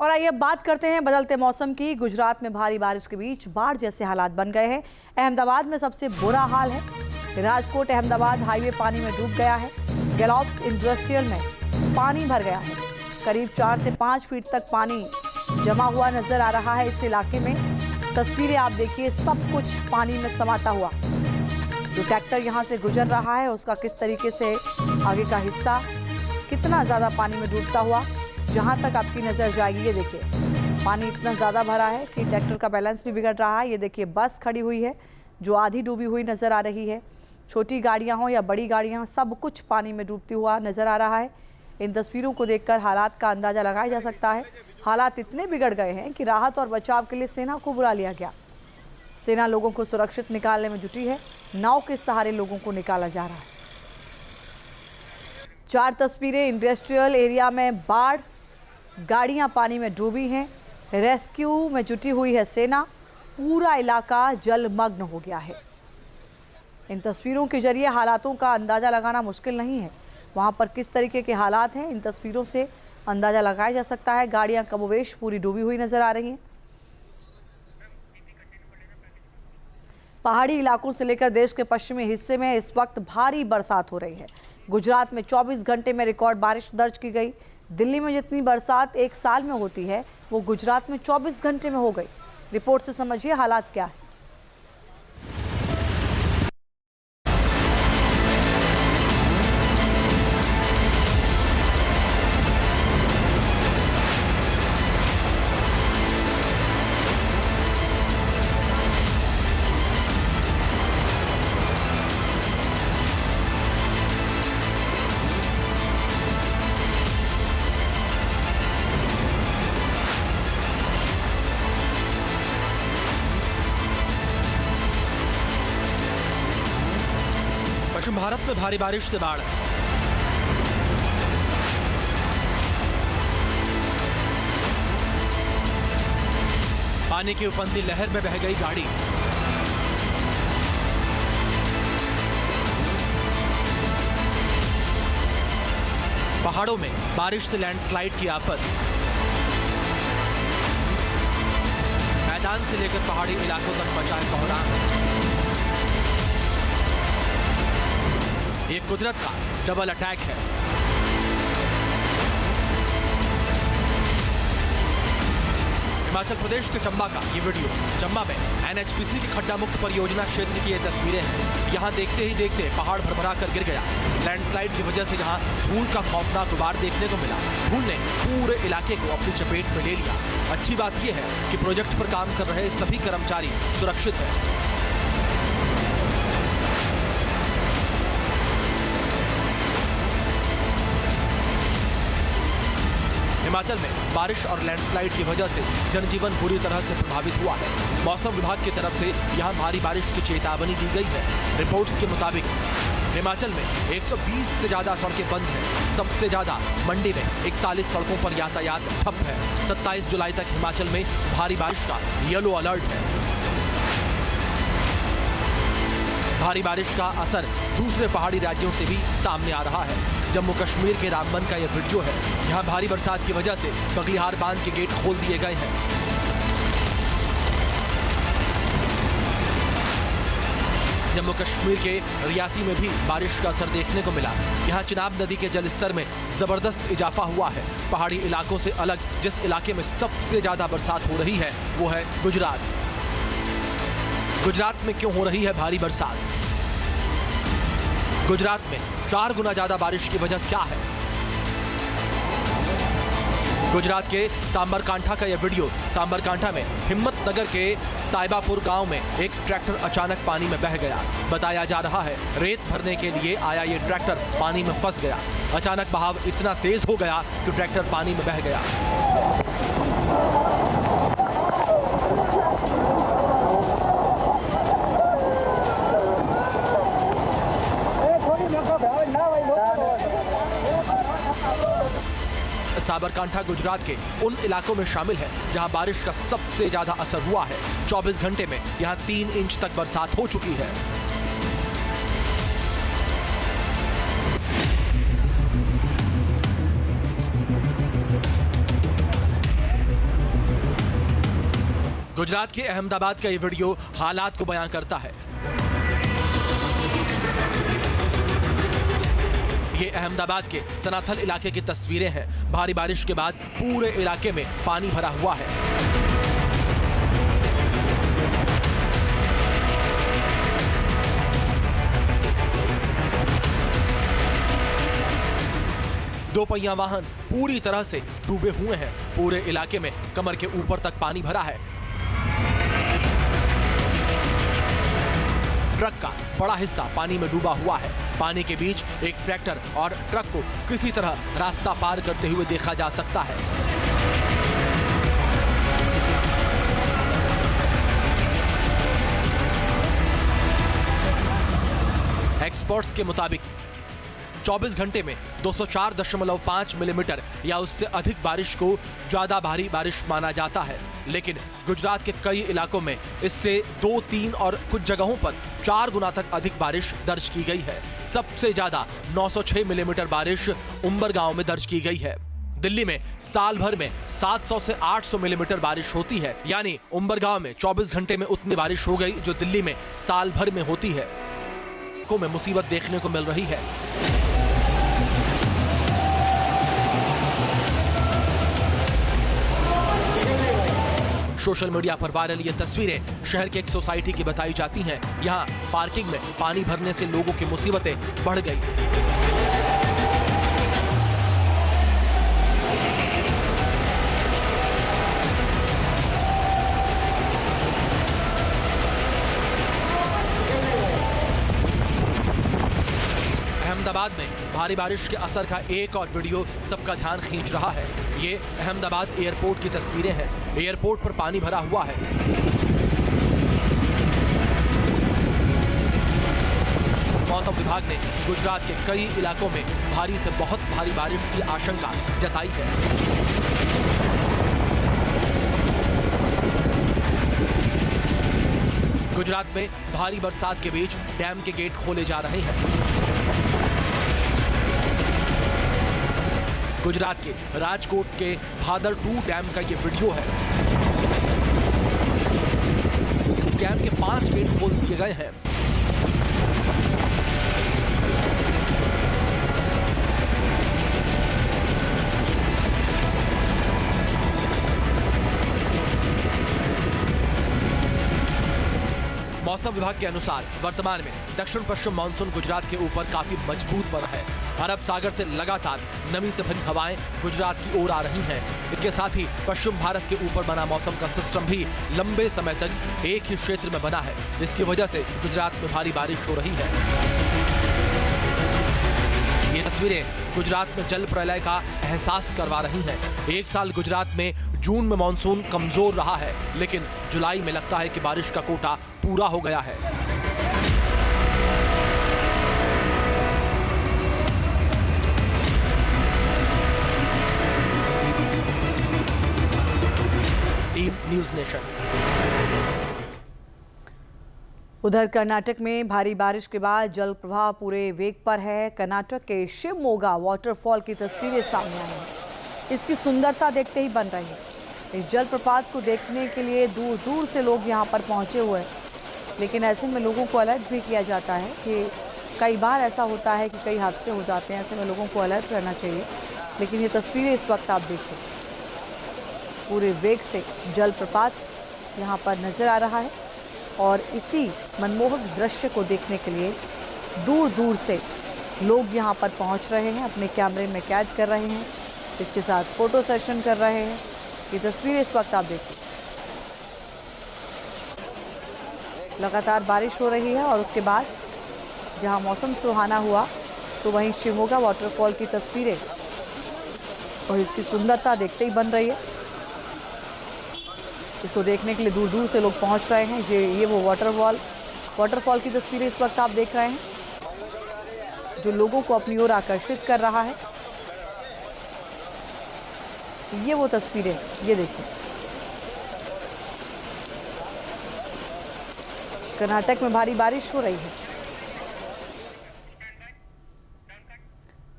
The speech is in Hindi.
और आइए अब बात करते हैं बदलते मौसम की। गुजरात में भारी बारिश के बीच बाढ़ जैसे हालात बन गए हैं। अहमदाबाद में सबसे बुरा हाल है। राजकोट अहमदाबाद हाईवे पानी में डूब गया है। गैलोप्स इंडस्ट्रियल में पानी भर गया है। करीब 4 से 5 फीट तक पानी जमा हुआ नजर आ रहा है इस इलाके में। तस्वीरें आप देखिए, सब कुछ पानी में समाता हुआ। जो ट्रैक्टर यहाँ से गुजर रहा है उसका किस तरीके से आगे का हिस्सा कितना ज्यादा पानी में डूबता हुआ, जहां तक आपकी नजर जाएगी। ये देखिए, पानी इतना ज्यादा भरा है कि ट्रैक्टर का बैलेंस भी बिगड़ रहा है। ये देखिए, बस खड़ी हुई है जो आधी डूबी हुई नजर आ रही है। छोटी गाड़ियां हो या बड़ी गाड़ियां, सब कुछ पानी में डूबती हुआ नजर आ रहा है। इन तस्वीरों को देखकर हालात का अंदाजा लगाया जा सकता है। हालात इतने बिगड़ गए हैं कि राहत और बचाव के लिए सेना को बुला लिया गया। सेना लोगों को सुरक्षित निकालने में जुटी है। नाव के सहारे लोगों को निकाला जा रहा है। 4 तस्वीरें। इंडस्ट्रियल एरिया में बाढ़, गाड़ियां पानी में डूबी हैं। रेस्क्यू में जुटी हुई है सेना। पूरा इलाका जलमग्न हो गया है। इन तस्वीरों के जरिए हालातों का अंदाजा लगाना मुश्किल नहीं है। वहां पर किस तरीके के हालात हैं, इन तस्वीरों से अंदाजा लगाया जा सकता है। गाड़ियां कमोवेश पूरी डूबी हुई नजर आ रही हैं। पहाड़ी इलाकों से लेकर देश के पश्चिमी हिस्से में इस वक्त भारी बरसात हो रही है। गुजरात में 24 घंटे में रिकॉर्ड बारिश दर्ज की गई। दिल्ली में जितनी बरसात एक साल में होती है वो गुजरात में 24 घंटे में हो गई। रिपोर्ट से समझिए हालात क्या है। पश्चिम भारत में भारी बारिश से बाढ़। पानी की उफनती लहर में बह गई गाड़ी। पहाड़ों में बारिश से लैंडस्लाइड की आफत। मैदान से लेकर पहाड़ी इलाकों तक मचा है कोहराम। ये कुदरत का डबल अटैक है। हिमाचल प्रदेश के चंबा का ये वीडियो। चंबा में एनएचपीसी की खड्डा मुक्त परियोजना क्षेत्र की ये तस्वीरें हैं। यहाँ देखते ही देखते पहाड़ भरभरा कर गिर गया। लैंडस्लाइड की वजह से यहाँ धूल का खौफनाक गुबार देखने को मिला। धूल ने पूरे इलाके को अपनी चपेट में ले लिया। अच्छी बात यह है कि प्रोजेक्ट पर काम कर रहे सभी कर्मचारी सुरक्षित हैं। हिमाचल में बारिश और लैंडस्लाइड की वजह से जनजीवन बुरी तरह से प्रभावित हुआ है। मौसम विभाग की तरफ से यहां भारी बारिश की चेतावनी दी गई है। रिपोर्ट्स के मुताबिक हिमाचल में 120 से ज्यादा सड़कें बंद हैं। सबसे ज्यादा मंडी में 41 सड़कों पर यातायात ठप है। 27 जुलाई तक हिमाचल में भारी बारिश का येलो अलर्ट है। भारी बारिश का असर दूसरे पहाड़ी राज्यों से भी सामने आ रहा है। जम्मू कश्मीर के रामबन का यह वीडियो है। यहाँ भारी बरसात की वजह से बगलिहार बांध के गेट खोल दिए गए हैं। जम्मू कश्मीर के रियासी में भी बारिश का असर देखने को मिला। यहाँ चिनाब नदी के जलस्तर में जबरदस्त इजाफा हुआ है। पहाड़ी इलाकों से अलग जिस इलाके में सबसे ज्यादा बरसात हो रही है वो है गुजरात। गुजरात में क्यों हो रही है भारी बरसात? गुजरात में 4 गुना ज्यादा बारिश की वजह क्या है? गुजरात के सांबरकांठा का यह वीडियो। सांबरकांठा में हिम्मतनगर के साइबापुर गांव में एक ट्रैक्टर अचानक पानी में बह गया। बताया जा रहा है रेत भरने के लिए आया ये ट्रैक्टर पानी में फंस गया। अचानक बहाव इतना तेज हो गया कि ट्रैक्टर पानी में बह गया। साबरकांठा गुजरात के उन इलाकों में शामिल है जहां बारिश का सबसे ज्यादा असर हुआ है। 24 घंटे में यहां 3 इंच तक बरसात हो चुकी है। गुजरात के अहमदाबाद का ये वीडियो हालात को बयां करता है। ये अहमदाबाद के सनाथल इलाके की तस्वीरें हैं। भारी बारिश के बाद पूरे इलाके में पानी भरा हुआ है। दो पहिया वाहन पूरी तरह से डूबे हुए हैं। पूरे इलाके में कमर के ऊपर तक पानी भरा है। ट्रक का बड़ा हिस्सा पानी में डूबा हुआ है। पानी के बीच एक ट्रैक्टर और ट्रक को किसी तरह रास्ता पार करते हुए देखा जा सकता है। एक्सपर्ट्स के मुताबिक 24 घंटे में 204.5 मिलीमीटर या उससे अधिक बारिश को ज्यादा भारी बारिश माना जाता है, लेकिन गुजरात के कई इलाकों में इससे 2, 3 और कुछ जगहों पर 4 गुना तक अधिक बारिश दर्ज की गई है। सबसे ज्यादा 906 मिलीमीटर बारिश उंबरगांव में दर्ज की गई है। दिल्ली में साल भर में 700 से 800 मिलीमीटर बारिश होती है, यानी उंबरगांव में 24 घंटे में उतनी बारिश हो गई जो दिल्ली में साल भर में होती है। को में मुसीबत देखने को मिल रही है। सोशल मीडिया पर वायरल ये तस्वीरें शहर की एक सोसाइटी की बताई जाती हैं। यहाँ पार्किंग में पानी भरने से लोगों की मुसीबतें बढ़ गई। अहमदाबाद में भारी बारिश के असर का एक और वीडियो सबका ध्यान खींच रहा है। ये अहमदाबाद एयरपोर्ट की तस्वीरें हैं। एयरपोर्ट पर पानी भरा हुआ है। मौसम विभाग ने गुजरात के कई इलाकों में भारी से बहुत भारी बारिश की आशंका जताई है। गुजरात में भारी बरसात के बीच डैम के गेट खोले जा रहे हैं। गुजरात के राजकोट के भादर 2 डैम का ये वीडियो है। डैम के 5 गेट खोल दिए गए हैं। मौसम विभाग के अनुसार वर्तमान में दक्षिण पश्चिम मानसून गुजरात के ऊपर काफी मजबूत बना है। अरब सागर से लगातार नमी से भरी हवाएं गुजरात की ओर आ रही हैं। इसके साथ ही पश्चिम भारत के ऊपर बना मौसम का सिस्टम भी लंबे समय तक एक ही क्षेत्र में बना है, जिसकी वजह से गुजरात में भारी बारिश हो रही है। ये तस्वीरें गुजरात में जल प्रलय का एहसास करवा रही हैं। एक साल गुजरात में जून में मानसून कमजोर रहा है, लेकिन जुलाई में लगता है कि बारिश का कोटा पूरा हो गया है। News nation. उधर कर्नाटक में भारी बारिश के बाद जल प्रवाह पूरे वेग पर है। कर्नाटक के शिवमोगा वाटरफॉल की तस्वीरें सामने आई हैं। इसकी सुंदरता देखते ही बन रही है। इस जलप्रपात को देखने के लिए दूर दूर से लोग यहां पर पहुंचे हुए हैं, लेकिन ऐसे में लोगों को अलर्ट भी किया जाता है कि कई बार ऐसा होता है कि कई हादसे हो जाते हैं। ऐसे में लोगों को अलर्ट रहना चाहिए। लेकिन ये तस्वीरें इस वक्त आप देखिए, पूरे वेग से जलप्रपात यहाँ पर नज़र आ रहा है और इसी मनमोहक दृश्य को देखने के लिए दूर दूर से लोग यहाँ पर पहुँच रहे हैं, अपने कैमरे में कैद कर रहे हैं, इसके साथ फ़ोटो सेशन कर रहे हैं। ये तस्वीरें इस वक्त आप देखिए, लगातार बारिश हो रही है और उसके बाद जहाँ मौसम सुहाना हुआ तो वहीं शिवमोगा वाटरफॉल की तस्वीरें और इसकी सुंदरता देखते ही बन रही है। इसको देखने के लिए दूर दूर से लोग पहुंच रहे हैं। ये वो वाटरफॉल की तस्वीरें इस वक्त आप देख रहे हैं, जो लोगों को अपनी ओर आकर्षित कर रहा है। ये वो तस्वीरें, ये देखिए, कर्नाटक में भारी बारिश हो रही है।